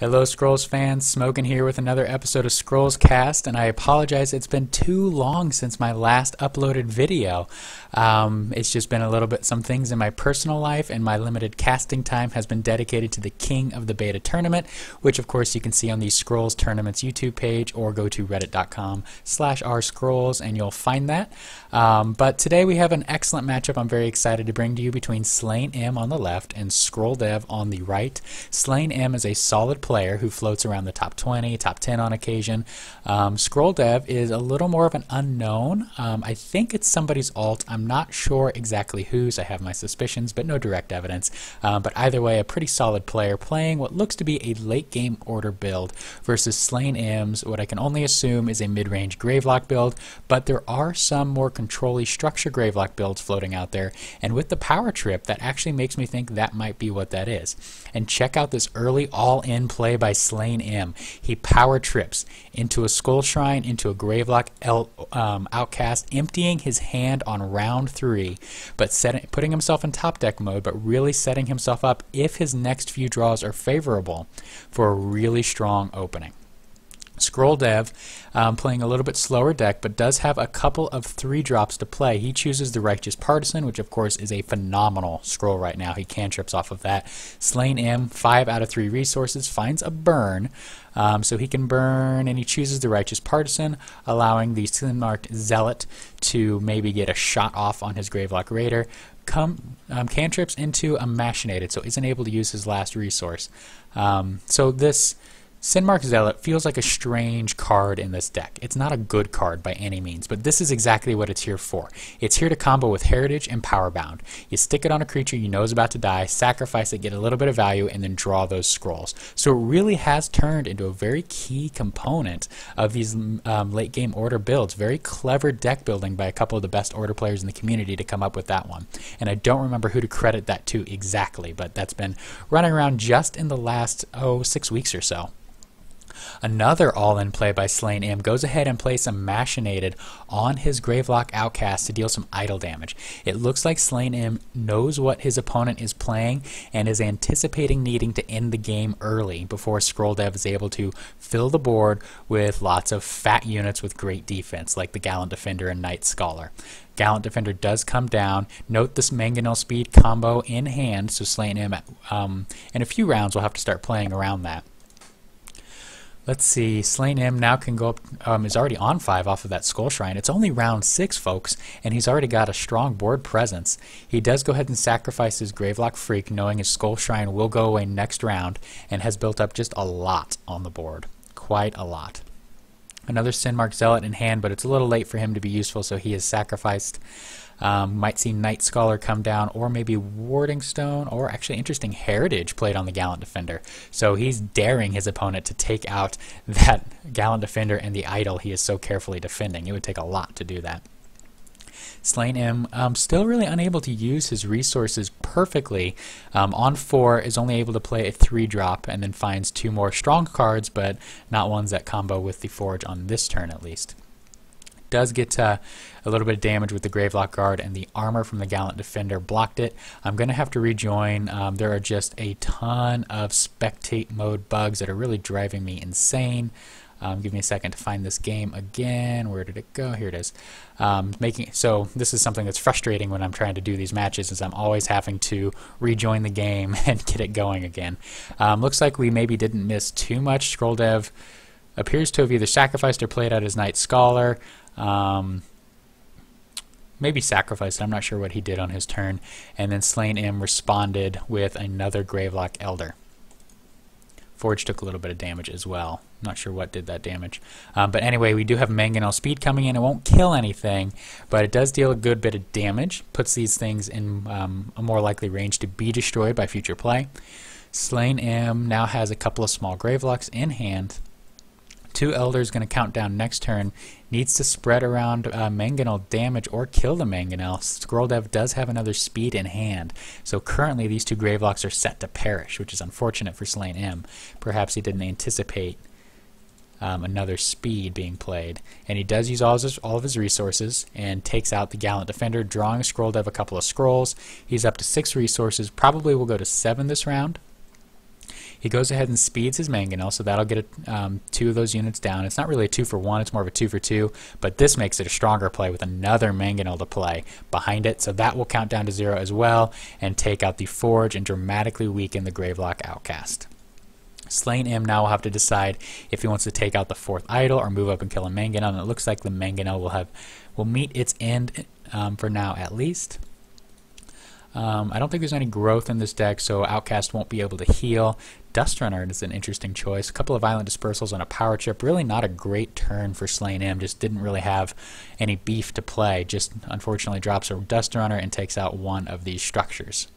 Hello Scrolls fans, Smokin here with another episode of Scrollscast, and I apologize, it's been too long since my last uploaded video. It's just been a little bit, some things in my personal life, and my limited casting time has been dedicated to the King of the Beta tournament, which of course you can see on the Scrolls Tournaments YouTube page, or go to reddit.com/rscrolls and you'll find that. But today we have an excellent matchup I'm very excited to bring to you between Slain M on the left and ScrollDev on the right. Slain M is a solid player who floats around the top 20, top 10 on occasion. ScrollDev is a little more of an unknown. I think it's somebody's alt. I'm not sure exactly whose. I have my suspicions, but no direct evidence. But either way, a pretty solid player playing what looks to be a late game order build versus Slain M's, what I can only assume is a mid-range Gravelock build, but there are some more control-y structure Gravelock builds floating out there, and with the power trip, that actually makes me think that might be what that is. And check out this early all-in play by Slain M. He power trips into a Skull Shrine, into a Gravelock outcast, emptying his hand on round 3, but putting himself in top deck mode, but really setting himself up, if his next few draws are favorable, for a really strong opening. ScrollDev playing a little bit slower deck, but does have a couple of 3-drops to play. He chooses the Righteous Partisan, which of course is a phenomenal scroll right now. He cantrips off of that. Slain M, 5 out of 3 resources, finds a burn, so he can burn, and he chooses the Righteous Partisan, allowing the Sinmarked Zealot to maybe get a shot off on his Gravelock Raider. Cantrips into a Machinated, so isn't able to use his last resource. So this Sinmarked Zealot feels like a strange card in this deck. It's not a good card by any means, but this is exactly what it's here for. It's here to combo with Heritage and Powerbound. You stick it on a creature you know is about to die, sacrifice it, get a little bit of value, and then draw those scrolls. So it really has turned into a very key component of these late game order builds. Very clever deck building by a couple of the best order players in the community to come up with that one. And I don't remember who to credit that to exactly, but that's been running around just in the last 6 weeks or so. Another all-in play by Slain M goes ahead and plays some Machinated on his Gravelock Outcast to deal some idle damage. It looks like Slain M knows what his opponent is playing and is anticipating needing to end the game early before ScrollDev is able to fill the board with lots of fat units with great defense, like the Gallant Defender and Knight Scholar. Gallant Defender does come down. Note this Mangonel speed combo in hand, so Slain M in a few rounds will have to start playing around that. Let's see, Slain M now can go up, is already on 5 off of that Skull Shrine. It's only round 6, folks, and he's already got a strong board presence. He does go ahead and sacrifice his Gravelock Freak, knowing his Skull Shrine will go away next round, and has built up just a lot on the board. Quite a lot. Another Sinmarked Zealot in hand, but it's a little late for him to be useful, so he is sacrificed. Might see Knight Scholar come down, or maybe Warding Stone, or actually interesting Heritage played on the Gallant Defender. So he's daring his opponent to take out that Gallant Defender and the idol he is so carefully defending. It would take a lot to do that. Slain M still really unable to use his resources perfectly. On 4 is only able to play a 3-drop and then finds 2 more strong cards, but not ones that combo with the Forge on this turn at least. Does get a little bit of damage with the Gravelock Guard, and the armor from the Gallant Defender blocked it. I'm going to have to rejoin. There are just a ton of spectate mode bugs that are really driving me insane. Give me a second to find this game again. Where did it go? Here it is. So this is something that's frustrating when I'm trying to do these matches, is I'm always having to rejoin the game and get it going again. Looks like we maybe didn't miss too much. ScrollDev appears to have either sacrificed or played out his Knight Scholar. Maybe sacrificed, I'm not sure what he did on his turn, and then Slain M responded with another Gravelock Elder. Forge took a little bit of damage as well. Not sure what did that damage. But anyway, we do have Mangonel speed coming in. It won't kill anything, but it does deal a good bit of damage. Puts these things in a more likely range to be destroyed by future play. Slain M now has a couple of small Gravelocks in hand. 2 Elders going to count down next turn. Needs to spread around Mangonel damage or kill the Mangonel. ScrollDev does have another speed in hand. So currently these 2 Gravelocks are set to perish, which is unfortunate for Slain M. Perhaps he didn't anticipate another speed being played. And he does use all of his resources and takes out the Gallant Defender, drawing ScrollDev a couple of scrolls. He's up to 6 resources. Probably will go to 7 this round. He goes ahead and speeds his mangonel, so that'll get 2 of those units down. It's not really a 2 for 1, it's more of a 2 for 2, but this makes it a stronger play with another mangonel to play behind it, so that will count down to 0 as well and take out the Forge and dramatically weaken the Gravelock Outcast. Slain M now will have to decide if he wants to take out the 4th idol or move up and kill a mangonel, and it looks like the mangonel will meet its end for now at least. I don't think there's any growth in this deck, so Outcast won't be able to heal. Dust Runner is an interesting choice. A couple of Violent Dispersals and a Power Chip. Really not a great turn for Slain M. Just didn't really have any beef to play. Just unfortunately drops a Dust Runner and takes out one of these structures.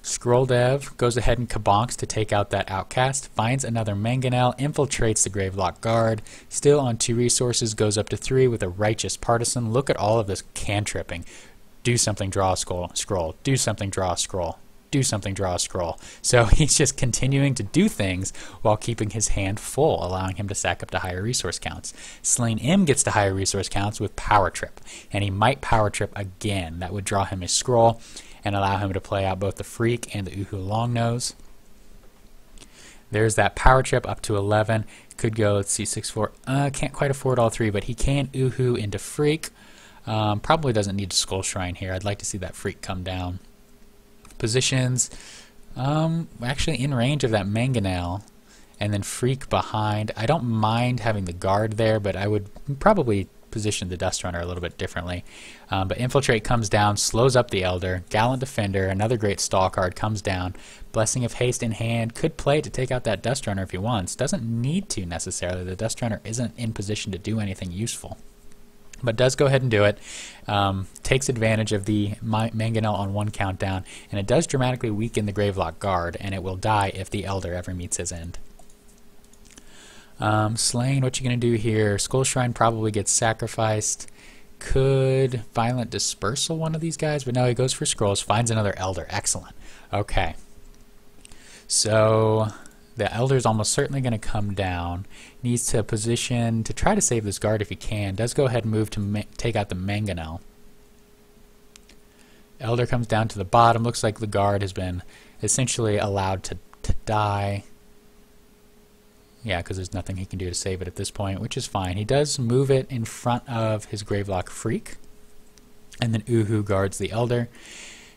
ScrollDev goes ahead and kabonks to take out that Outcast, finds another mangonel, infiltrates the Gravelock Guard, still on 2 resources, goes up to 3 with a Righteous Partisan. Look at all of this cantripping. Do something, draw a scroll. Do something, draw a scroll. Do something, draw a scroll. So he's just continuing to do things while keeping his hand full, allowing him to stack up to higher resource counts. Slain M gets to higher resource counts with Power Trip, and he might Power Trip again. That would draw him a scroll and allow him to play out both the Freak and the Uhu Longnose. There's that Power Trip up to 11. Could go, let's see, 6-4. Can't quite afford all 3, but he can Uhu into Freak. Probably doesn't need to Skull Shrine here. I'd like to see that Freak come down. Positions, actually in range of that Mangonel, and then Freak behind. I don't mind having the guard there, but I would probably position the Dust Runner a little bit differently. But Infiltrate comes down, slows up the Elder. Gallant Defender, another great stall card, comes down. Blessing of Haste in hand, could play to take out that Dust Runner if he wants. Doesn't need to necessarily. The Dust Runner isn't in position to do anything useful, but does go ahead and do it. Takes advantage of the Mangonel on 1 countdown, and it does dramatically weaken the Gravelock Guard, and it will die if the Elder ever meets his end. Slain, what you gonna do here? Skull Shrine probably gets sacrificed. Could Violent Dispersal one of these guys, but no, he goes for Scrolls, finds another Elder. Excellent. Okay. So the Elder's almost certainly going to come down. Needs to position to try to save this guard if he can. Does go ahead and move to take out the Mangonel. Elder comes down to the bottom. Looks like the guard has been essentially allowed to die. Yeah, because there's nothing he can do to save it at this point, which is fine. He does move it in front of his Gravelock Freak, and then Uhu guards the Elder,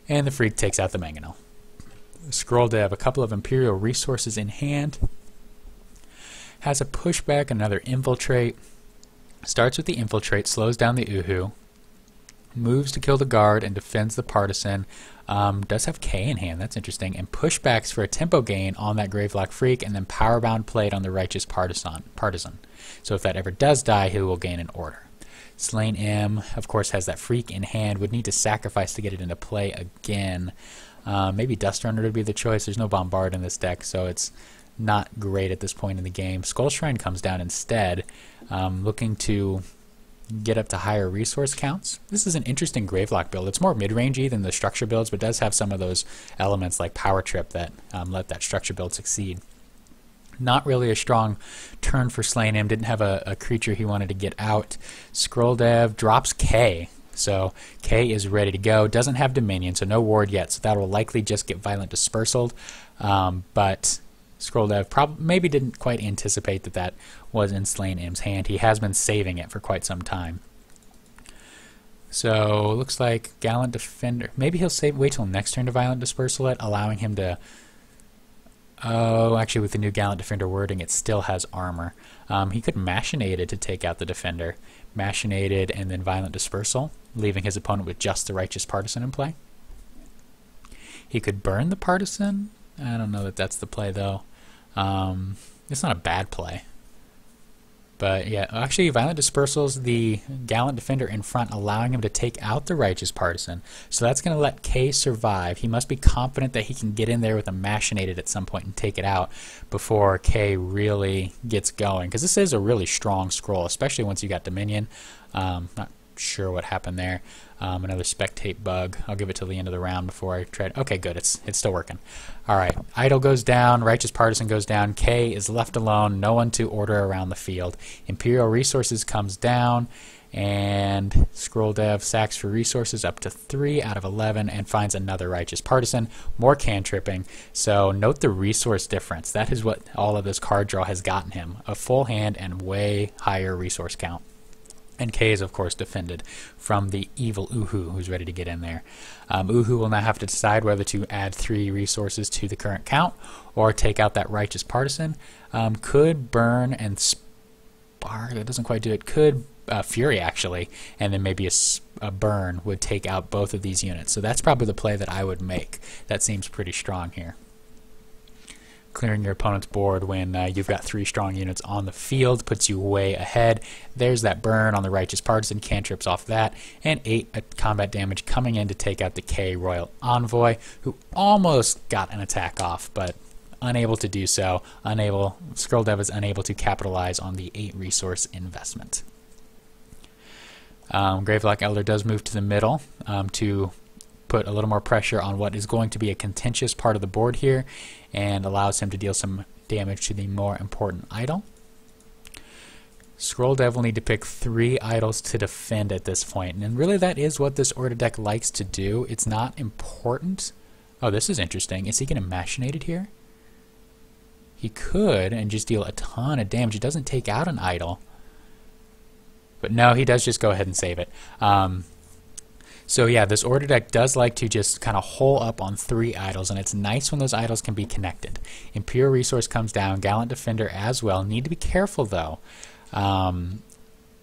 and the Freak takes out the Mangonel. ScrollDev, a couple of Imperial resources in hand, has a pushback, another Infiltrate, starts with the Infiltrate, slows down the Uhu, moves to kill the guard and defends the Partisan. Does have K in hand, that's interesting, and pushbacks for a tempo gain on that Gravelock Freak, and then Powerbound played on the Righteous Partisan. So if that ever does die, he will gain an order. Slain M, of course, has that Freak in hand, would need to sacrifice to get it into play again. Maybe Dust Runner would be the choice. There's no Bombard in this deck, so it's not great at this point in the game. Skull Shrine comes down instead, looking to get up to higher resource counts. This is an interesting Gravelock build. It's more mid-rangey than the structure builds, but does have some of those elements like Power Trip that let that structure build succeed. Not really a strong turn for Slain M. Didn't have a creature he wanted to get out. ScrollDev drops K. So K is ready to go. Doesn't have Dominion, so no ward yet, so that will likely just get Violent Dispersal. But ScrollDev maybe didn't quite anticipate that that was in Slain M's hand. He has been saving it for quite some time. So looks like Gallant Defender. Maybe he'll wait till next turn to Violent Dispersal it, allowing him to... Oh, actually with the new Gallant Defender wording, it still has armor. He could Machinate it to take out the Defender. Machinated and then Violent Dispersal, leaving his opponent with just the Righteous Partisan in play. He could burn the Partisan. I don't know that that's the play though. It's not a bad play. But yeah, actually Violent Dispersal's the Gallant Defender in front, allowing him to take out the Righteous Partisan. So that's going to let K survive. He must be confident that he can get in there with a Machinated at some point and take it out before K really gets going. Because this is a really strong scroll, especially once you got Dominion. Not sure what happened there. Another Spectate bug. I'll give it till the end of the round before I try to... Okay, good. It's still working. Alright. Idol goes down. Righteous Partisan goes down. K is left alone. No one to order around the field. Imperial Resources comes down. And ScrollDev sacks for resources up to 3 out of 11 and finds another Righteous Partisan. More cantripping. So note the resource difference. That is what all of this card draw has gotten him. A full hand and way higher resource count. And K is, of course, defended from the evil Uhu, who's ready to get in there. Uhu will now have to decide whether to add 3 resources to the current count or take out that Righteous Partisan. Could burn and spark. That doesn't quite do it. Could Fury, actually, and then maybe a burn would take out both of these units. So that's probably the play that I would make. That seems pretty strong here. Clearing your opponent's board when you've got 3 strong units on the field puts you way ahead. There's that burn on the Righteous Partisan, cantrips off that, and 8 combat damage coming in to take out the K Royal Envoy, who almost got an attack off, but unable to do so. ScrollDev is unable to capitalize on the 8 resource investment. Gravelock Elder does move to the middle to put a little more pressure on what is going to be a contentious part of the board here, and allows him to deal some damage to the more important idol. ScrollDev will need to pick 3 idols to defend at this point, and really that is what this order deck likes to do. It's not important. Oh, this is interesting. Is he going to machinate it here? He could and just deal a ton of damage. It doesn't take out an idol. But no, he does just go ahead and save it. So yeah, this order deck does like to just kind of hole up on 3 idols, and it's nice when those idols can be connected. Imperial Resource comes down, Gallant Defender as well. Need to be careful though.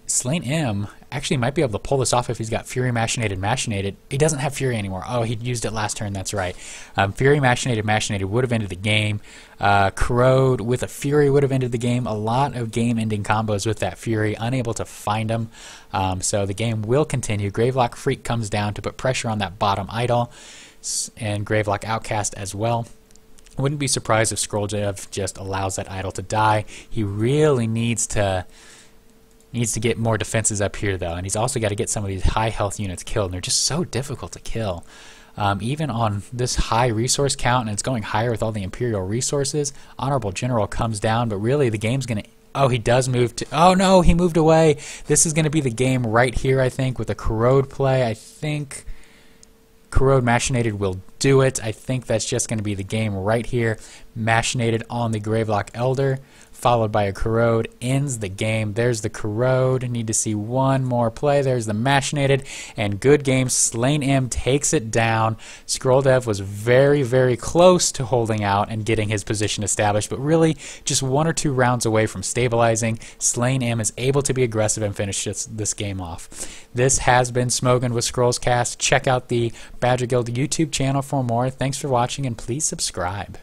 Slain M actually might be able to pull this off if he's got Fury Machinated. He doesn't have Fury anymore. Oh, he used it last turn, that's right. Fury Machinated would have ended the game. Corrode with a Fury would have ended the game. A lot of game-ending combos with that Fury, unable to find him. So the game will continue. Gravelock Freak comes down to put pressure on that bottom idol, and Gravelock Outcast as well. Wouldn't be surprised if ScrollDev just allows that idol to die. He really needs to get more defenses up here though, and he's also got to get some of these high health units killed, and they're just so difficult to kill. Even on this high resource count, and it's going higher with all the Imperial resources, Honorable General comes down, but really the game's going to... Oh, he does move to... Oh no, he moved away. This is going to be the game right here, I think, with a Corrode play. I think Corrode Machinated will do it. I think that's just going to be the game right here. Machinated on the Gravelock Elder, followed by a Corrode, ends the game. There's the Corrode. Need to see one more play. There's the Machinated, and good game. Slain M takes it down. ScrollDev was very, very close to holding out and getting his position established, but really just 1 or 2 rounds away from stabilizing. Slain M is able to be aggressive and finish this game off. This has been Smogan with Scrollscast. Check out the Badger Guild YouTube channel for more. Thanks for watching, and please subscribe.